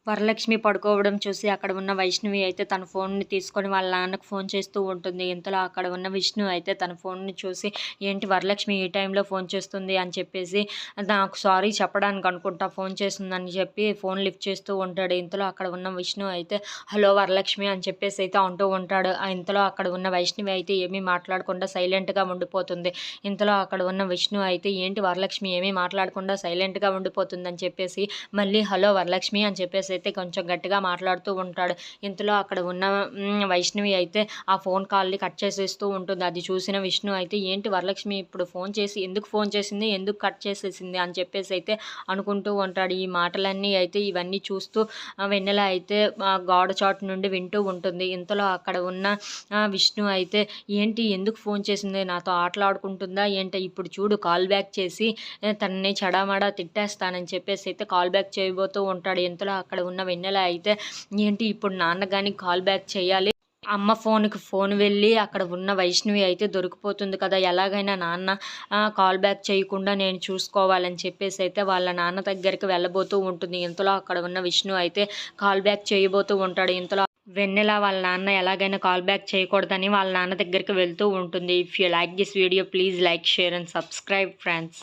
వరలక్ష్మి పడుకోవడం చూసి అక్కడ ఉన్న వైష్ణవి అయితే తన ఫోన్‌ని తీసుకొని వాళ్ళ నాన్నకు ఫోన్ చేస్తూ ఉంటుంది. ఇంతలో అక్కడ ఉన్న విష్ణు అయితే తన ఫోన్‌ని చూసి, "ఏంటి వరలక్ష్మి ఈ టైంలో ఫోన్ చేస్తుంది" అని చెప్పేసి, నాకు సారీ చెప్పడానికి అనుకుంటా ఫోన్ చేసిందని చెప్పి ఫోన్ లిఫ్ట్ చేస్తూ ఉంటాడు. ఇంతలో అక్కడ ఉన్న విష్ణు అయితే, "హలో వరలక్ష్మి" అని చెప్పేసి అయితే అంటూ ఉంటాడు. ఇంతలో అక్కడ ఉన్న వైష్ణవి అయితే ఏమీ మాట్లాడకుండా సైలెంట్‌గా ఉండిపోతుంది. ఇంతలో అక్కడ ఉన్న విష్ణు అయితే, "ఏంటి వరలక్ష్మి ఏమీ మాట్లాడకుండా సైలెంట్‌గా ఉండిపోతుందని" చెప్పేసి మళ్ళీ "హలో వరలక్ష్మి" అని చెప్పేసి అయితే కొంచెం గట్టిగా మాట్లాడుతూ ఉంటాడు. ఇంతలో అక్కడ ఉన్న వైష్ణవి అయితే ఆ ఫోన్ కాల్‌ని కట్ చేసేస్తూ ఉంటుంది. అది చూసిన విష్ణు అయితే ఏంటి వరలక్ష్మి ఇప్పుడు ఫోన్ చేసి ఎందుకు ఫోన్ చేసింది? ఎందుకు కట్ చేసేసింది? అని చెప్పేసి అయితే అనుకుంటూ ఉంటాడు. ఈ మాటలన్నీ అయితే ఇవన్నీ చూస్తూ వెన్నెల అయితే గోడ చాటు నుండి వింటూ ఉంటుంది. ఇంతలో అక్కడ ఉన్న విష్ణు అయితే ఏంటి ఎందుకు ఫోన్ చేసింది? నాతో ఆటలాడుకుంటుందా ఏంటి? ఇప్పుడు చూడు కాల్ బ్యాక్ చేసి తనని చెడామడా తిట్టేస్తానని చెప్పేసి అయితే కాల్ బ్యాక్ చేయబోతూ ఉంటాడు. ఇంతలో అక్కడ ఉన్న వెన్నెల అయితే ఏంటి ఇప్పుడు నాన్న గానికి కాల్ బ్యాక్ చేయాలి. అమ్మ ఫోన్‌కి ఫోన్ వెళ్ళి అక్కడ ఉన్న వైష్ణవి అయితే దొరికిపోతుంది కదా! ఎలాగైనా నాన్న కాల్ బ్యాక్ చేయకుండా నేను చూసుకోవాలని చెప్పేసి అయితే వాళ్ళ నాన్న దగ్గరికి వెళ్ళబోతూ ఉంటుంది. ఇంతలో అక్కడ ఉన్న విష్ణు అయితే కాల్ బ్యాక్ చేయబోతూ ఉంటాడు. ఇంతలో వెన్నెల వాళ్ళ నాన్న ఎలాగైనా కాల్ బ్యాక్ చేయకూడదని వాళ్ళ నాన్న దగ్గరికి వెళ్తూ ఉంటుంది. If you like this video please like, share and subscribe friends.